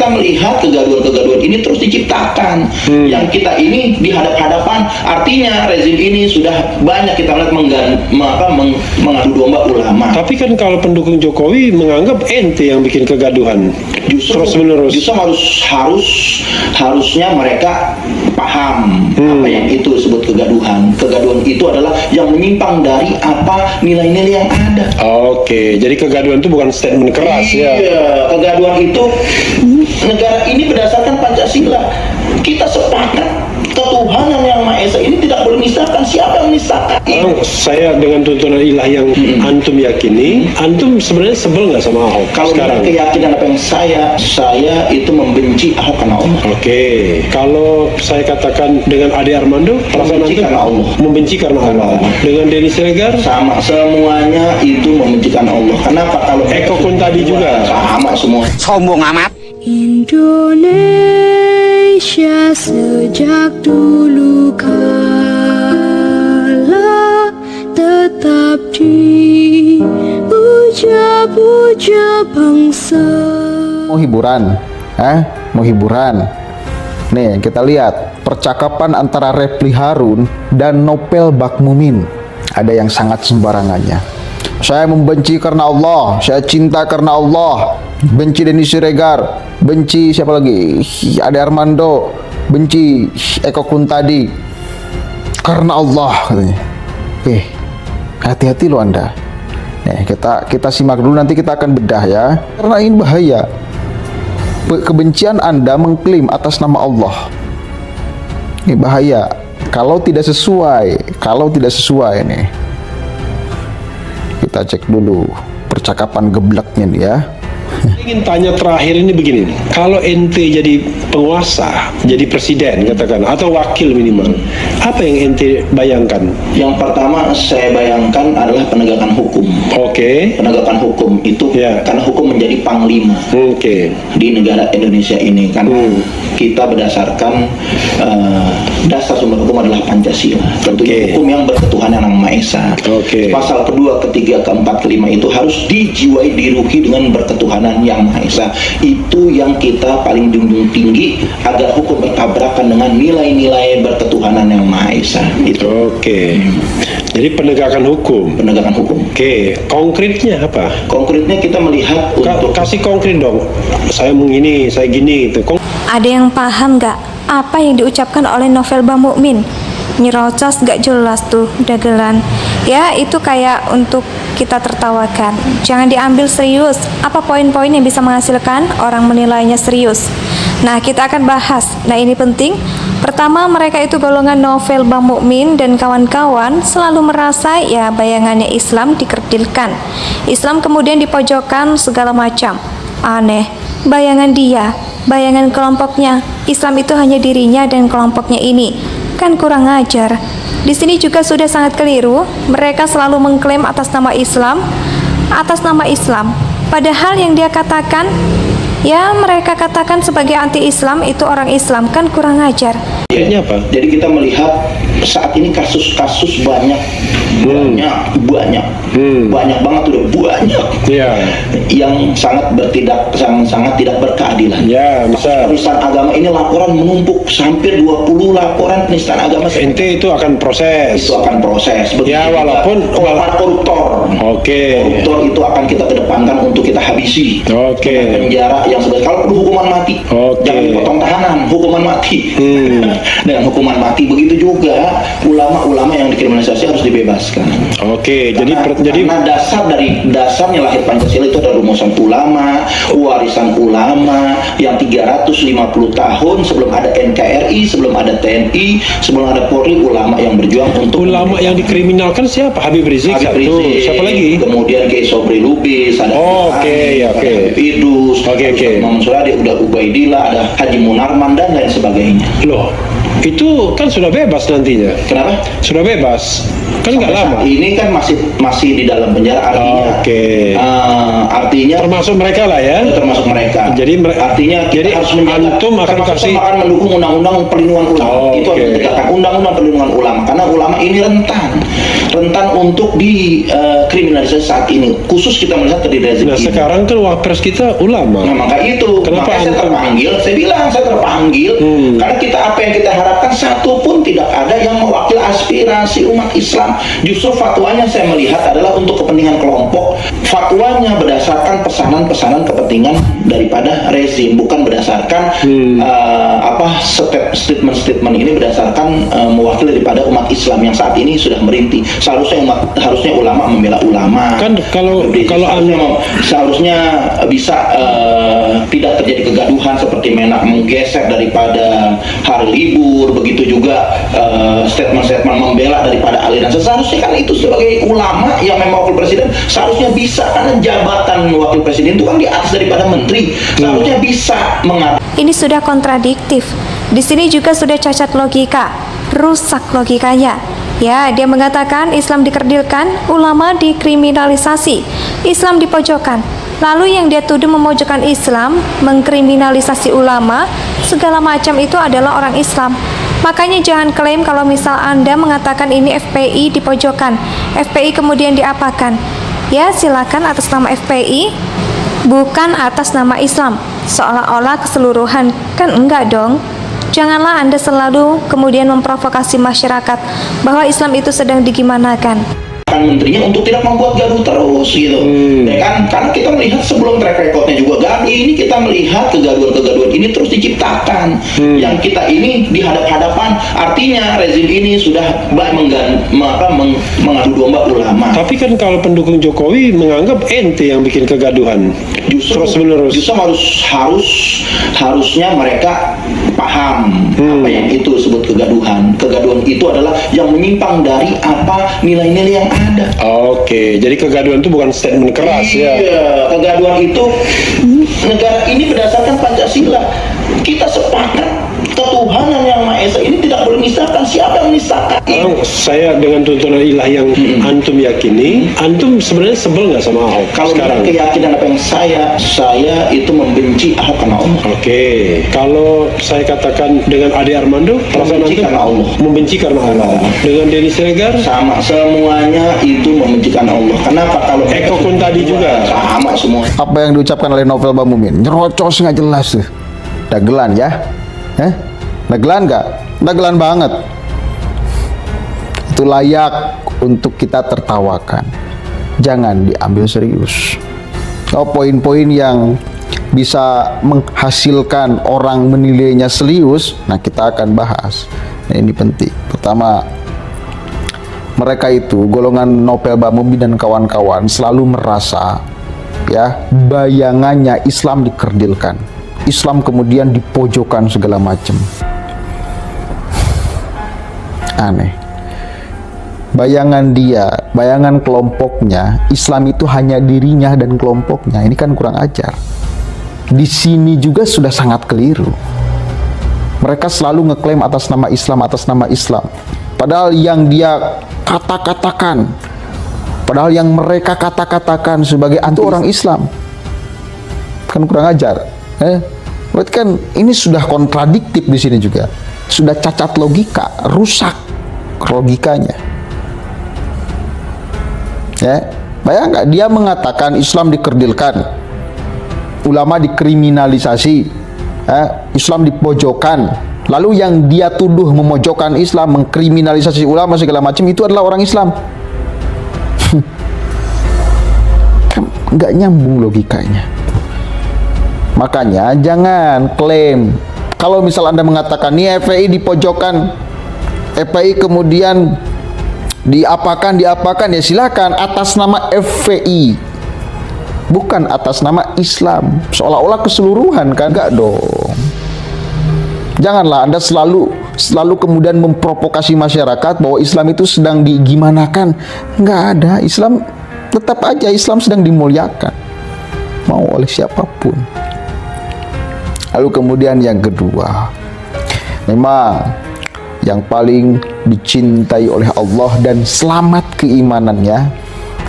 kita melihat kegaduhan-kegaduhan ini terus diciptakan. Yang kita ini dihadap-hadapan, artinya rezim ini sudah banyak kita lihat mengadu domba ulama. Tapi kan kalau pendukung Jokowi menganggap ente yang bikin kegaduhan terus menerus. Justru harusnya mereka paham apa yang itu disebut kegaduhan. Kegaduhan itu adalah yang menyimpang dari apa nilai-nilai yang ada. Oke, jadi kegaduhan itu bukan statement keras ya. Iya, kegaduhan itu negara ini berdasarkan Pancasila. Kita sepakat ketuhanan yang Maha Esa ini tidak boleh misalkan. Siapa yang misalkan? Saya dengan tuntunan ilah yang antum yakini, antum sebenarnya sebel nggak sama Ahok Kalau sekarang? keyakinan apa yang saya itu membenci Ahok karena Allah. Oke, kalau saya katakan dengan Ade Armando, perasaan Membenci antum karena Allah. membenci karena Allah. Dengan Denny Siregar, Sama, semuanya itu membenci karena Allah. Kenapa? Kalau Eko Kun tadi juga sama semua. Sombong amat. Indonesia sejak dulu kala tetap dipuja-puja bangsa. Mau hiburan? Mau hiburan? Nih, kita lihat percakapan antara Refli Harun dan Nopel Bakmumin. Ada yang sangat sembarangannya. Saya membenci karena Allah, saya cinta karena Allah. Benci Denny Siregar, benci siapa lagi? Ade Armando, benci Eko Kun tadi. Karena Allah katanya. Hati-hati lo Anda. Kita simak dulu, nanti kita akan bedah ya. Karena ini bahaya. Kebencian Anda mengklaim atas nama Allah. Ini bahaya. Kalau tidak sesuai nih. Kita cek dulu percakapan gebleknya nih ya. ingin tanya terakhir ini begini, kalau ente jadi penguasa, jadi presiden katakan, atau wakil minimal, apa yang ente bayangkan? Yang pertama saya bayangkan adalah penegakan hukum. Oke. Penegakan hukum itu karena hukum menjadi panglima di negara Indonesia ini kan. Kita berdasarkan dasar sumber hukum adalah Pancasila. Tentunya hukum yang berketuhanan yang Maha Esa. Pasal kedua, ketiga, keempat, kelima itu harus dijiwai, diruhi dengan berketuhanan yang Maha Esa. Itu yang kita paling junjung tinggi agar hukum bertabrakan dengan nilai-nilai berketuhanan yang Maha Esa. Itu. Jadi penegakan hukum. Penegakan hukum. Konkretnya apa? Konkretnya kita melihat kasih konkret dong. Saya begini, saya gini itu. Ada yang paham nggak apa yang diucapkan oleh Novel Bakmukmin? Nyerocos gak jelas tuh dagelan. Ya itu kayak untuk kita tertawakan. Jangan diambil serius. Apa poin-poin yang bisa menghasilkan orang menilainya serius? Nah kita akan bahas. Nah ini penting. Pertama, mereka itu golongan Novel Bakmukmin dan kawan-kawan selalu merasa ya bayangannya Islam dikerdilkan. Islam kemudian dipojokkan segala macam. Aneh. Bayangan dia, bayangan kelompoknya, Islam itu hanya dirinya dan kelompoknya ini. Kan kurang ajar. Di sini juga sudah sangat keliru. Mereka selalu mengklaim atas nama Islam, padahal yang dia katakan, ya mereka katakan sebagai anti-Islam itu orang Islam. Kan kurang ajar. Apa? Jadi kita melihat saat ini kasus-kasus banyak banget udah banyak yang sangat tidak berkeadilan. Misal penistaan agama ini laporan menumpuk, hampir 20 laporan penistaan agama. Ente itu akan proses. Walaupun koruptor. Koruptor itu akan kita kedepankan untuk kita habisi. Penjara yang sebetulnya kalau perlu hukuman mati. Jangan potong tahanan, hukuman mati. Dengan hukuman mati begitu juga ulama-ulama yang dikriminalisasi harus dibebaskan. Karena dasarnya lahir Pancasila itu ada rumusan ulama, warisan ulama yang 350 tahun sebelum ada NKRI, sebelum ada TNI, sebelum ada Polri, ulama yang berjuang untuk ulama yang dikriminalkan siapa? Habib Rizik satu. Siapa lagi? Kemudian Kiai Sobri Lubis, ada Habib Idrus, Muhammad Suradi, udah Ubaidillah, ada Haji Munarman dan lain sebagainya. Loh, itu kan sudah bebas nantinya. katanya. Kenapa? Sudah bebas. Kan nggak Sampai lama. saat ini kan masih di dalam penjara, artinya. Oke. Artinya Termasuk mereka lah ya. termasuk mereka. Jadi artinya kita jadi harus menjaga, antum akan termasuk kasih. sama akan mendukung undang-undang perlindungan ulama. Oh, Itu oke. harus ditegakkan undang-undang perlindungan ulama, karena ulama ini rentan untuk dikriminalisasi saat ini. Khusus kita melihat dari rezim Nah ini. sekarang kan wapres kita ulama. Nah, maka itu, Kenapa makanya saya antum- terpanggil, saya terpanggil, karena kita apa yang kita harapkan, satu pun tidak ada yang mewakili aspirasi umat Islam. Justru fatwanya saya melihat adalah untuk kepentingan kelompok. Fatwanya berdasarkan pesanan-pesanan kepentingan daripada rezim, bukan berdasarkan statement-statement ini berdasarkan mewakili daripada umat Islam yang saat ini sudah merintih. Harusnya ulama membela ulama. Kan kalau Seharusnya bisa tidak terjadi kegaduhan seperti Menak menggeser daripada hari libur, begitu juga statement-statement membela daripada aliran. Seharusnya kan itu sebagai ulama yang memang wakil presiden seharusnya bisa, karena jabatan wakil presiden itu kan di atas daripada menteri, seharusnya bisa mengatur. Ini sudah kontradiktif. Di sini juga sudah cacat logika, rusak logikanya. Ya, dia mengatakan Islam dikerdilkan, ulama dikriminalisasi, Islam dipojokkan. Lalu yang dia tuduh memojokkan Islam, mengkriminalisasi ulama, segala macam itu adalah orang Islam. Makanya jangan klaim kalau misal Anda mengatakan ini FPI dipojokkan, FPI kemudian diapakan. Ya, silakan atas nama FPI, bukan atas nama Islam. Seolah-olah keseluruhan, kan enggak dong. Janganlah Anda selalu kemudian memprovokasi masyarakat bahwa Islam itu sedang digimanakan. Menterinya untuk tidak membuat gaduh terus gitu, ya kan? Karena kita melihat sebelum track recordnya juga gaduh, ini kita melihat kegaduhan-kegaduhan ini terus diciptakan. Yang kita ini dihadap-hadapan, artinya rezim ini sudah mengadu domba ulama. Tapi kan kalau pendukung Jokowi menganggap ente yang bikin kegaduhan. Terus menerus. Justru harusnya mereka paham apa yang itu disebut kegaduhan. Kegaduhan itu adalah yang menyimpang dari apa nilai-nilai yang ada. Oke, jadi kegaduhan itu bukan statement keras ya. Iya, kegaduhan itu negara ini berdasarkan Pancasila. Kita sepakat ketuhanan yang Maha Esa ini tidak boleh menisahkan. Siapa yang menisahkan? Sekarang saya dengan tuntunan ilah yang antum yakini, antum sebenarnya sebel nggak sama Ahok Kalau sekarang? keyakinan apa yang saya itu membenci Ahok karena Allah. Oke, kalau saya katakan dengan Ade Armando, perasaan Membenci antum karena Allah. membenci karena Allah. Dengan Denny Siregar, Sama, semuanya itu membenci karena Allah. Kenapa? Kalau Eko Kun tadi juga sama semua. Apa yang diucapkan oleh Novel Bamumin? Nyerocos nggak jelas tuh. Dagelan ya? Dagelan nggak? Dagelan banget. Itu layak untuk kita tertawakan. Jangan diambil serius. Poin-poin yang bisa menghasilkan orang menilainya serius, nah kita akan bahas. Nah, ini penting. Pertama, mereka itu golongan Novel Bamumin dan kawan-kawan selalu merasa ya bayangannya Islam dikerdilkan, Islam kemudian dipojokkan segala macam. Aneh. Bayangan kelompoknya, Islam itu hanya dirinya dan kelompoknya. Ini kan kurang ajar. Di sini juga sudah sangat keliru. Mereka selalu ngeklaim atas nama Islam. Padahal yang dia kata-katakan, padahal yang mereka kata-katakan sebagai anti orang Islam. Kan kurang ajar. Berarti kan ini sudah kontradiktif di sini juga. Sudah cacat logika, rusak logikanya. Ya, bayangkan dia mengatakan Islam dikerdilkan, ulama dikriminalisasi, Islam dipojokkan. Lalu yang dia tuduh memojokkan Islam, mengkriminalisasi ulama segala macam itu adalah orang Islam. Kan nggak nyambung logikanya. Makanya jangan klaim. Kalau misal Anda mengatakan ini FPI dipojokkan, FPI kemudian diapakan ya silakan atas nama FPI, bukan atas nama Islam. Seolah-olah keseluruhan kan? Enggak dong. Janganlah Anda selalu kemudian memprovokasi masyarakat bahwa Islam itu sedang digimanakan. Enggak ada. Islam tetap aja Islam sedang dimuliakan mau oleh siapapun. Lalu kemudian yang kedua, memang yang paling dicintai oleh Allah dan selamat keimanannya.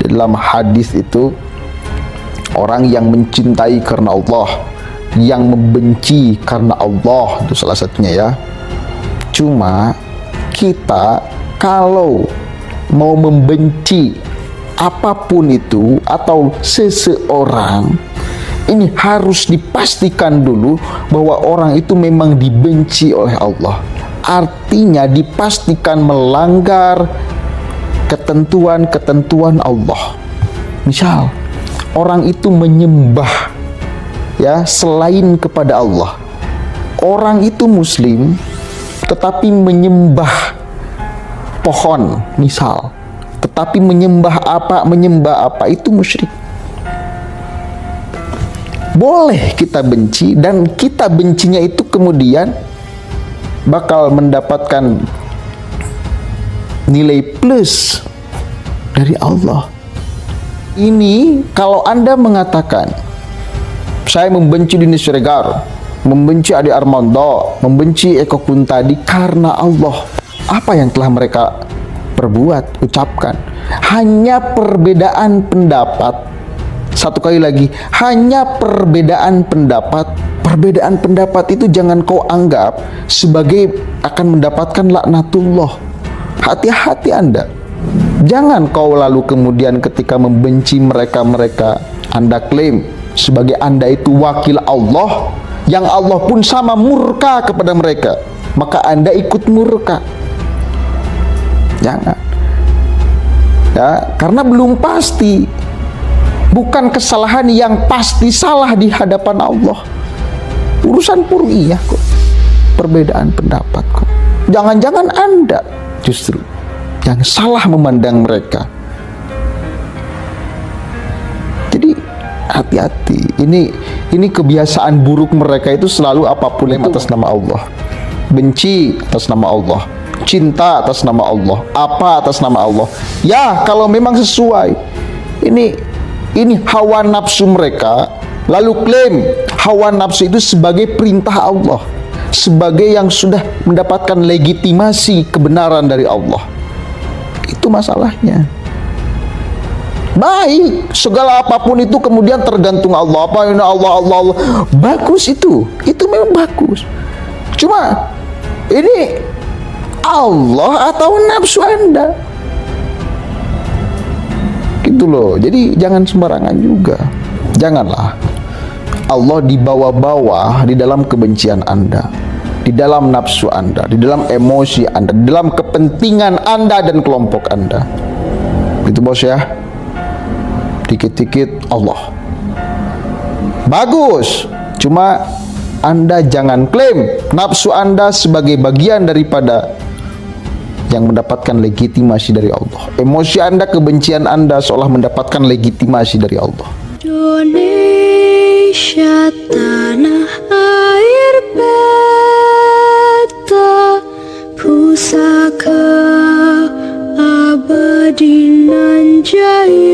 Dalam hadis itu, orang yang mencintai karena Allah, yang membenci karena Allah, itu salah satunya ya. Cuma kita kalau mau membenci apapun itu atau seseorang, ini harus dipastikan dulu bahwa orang itu memang dibenci oleh Allah. Artinya dipastikan melanggar ketentuan-ketentuan Allah. Misal orang itu menyembah ya selain kepada Allah. Orang itu muslim tetapi menyembah pohon misal, tetapi menyembah apa itu musyrik. Boleh kita benci, dan kita bencinya itu kemudian bakal mendapatkan nilai plus dari Allah. Ini kalau Anda mengatakan saya membenci Dini Siregar, membenci Ade Armando, membenci Eko Kuntadi karena Allah, apa yang telah mereka perbuat, ucapkan? Hanya perbedaan pendapat. Satu kali lagi, hanya perbedaan pendapat. Perbedaan pendapat itu jangan kau anggap sebagai akan mendapatkan laknatullah. Hati-hati Anda. Jangan kau lalu kemudian ketika membenci mereka-mereka, Anda klaim sebagai Anda itu wakil Allah, yang Allah pun sama murka kepada mereka, maka Anda ikut murka. Jangan. Ya, karena belum pasti. Bukan kesalahan yang pasti salah di hadapan Allah. Urusan pur'iyah kok. Perbedaan pendapat kok. Jangan-jangan Anda justru yang salah memandang mereka. Jadi hati-hati. Ini kebiasaan buruk mereka itu selalu apapun yang atas nama Allah. Benci atas nama Allah. Cinta atas nama Allah. Apa atas nama Allah. Ya, kalau memang sesuai. Ini hawa nafsu mereka, lalu klaim hawa nafsu itu sebagai perintah Allah, sebagai yang sudah mendapatkan legitimasi kebenaran dari Allah. Itu masalahnya. Baik, segala apapun itu kemudian tergantung Allah. Apa ini Allah. Bagus itu memang bagus. Cuma ini Allah atau nafsu Anda? Gitu loh. Jadi jangan sembarangan juga. Janganlah Allah dibawa-bawa di dalam kebencian Anda, di dalam nafsu Anda, di dalam emosi Anda, di dalam kepentingan Anda dan kelompok Anda. Gitu bos ya. Dikit-dikit Allah. Bagus. Cuma Anda jangan klaim nafsu Anda sebagai bagian daripada yang mendapatkan legitimasi dari Allah. Emosi Anda, kebencian Anda seolah mendapatkan legitimasi dari Allah. Indonesia tanah air beta, pusaka abadi nan jaya.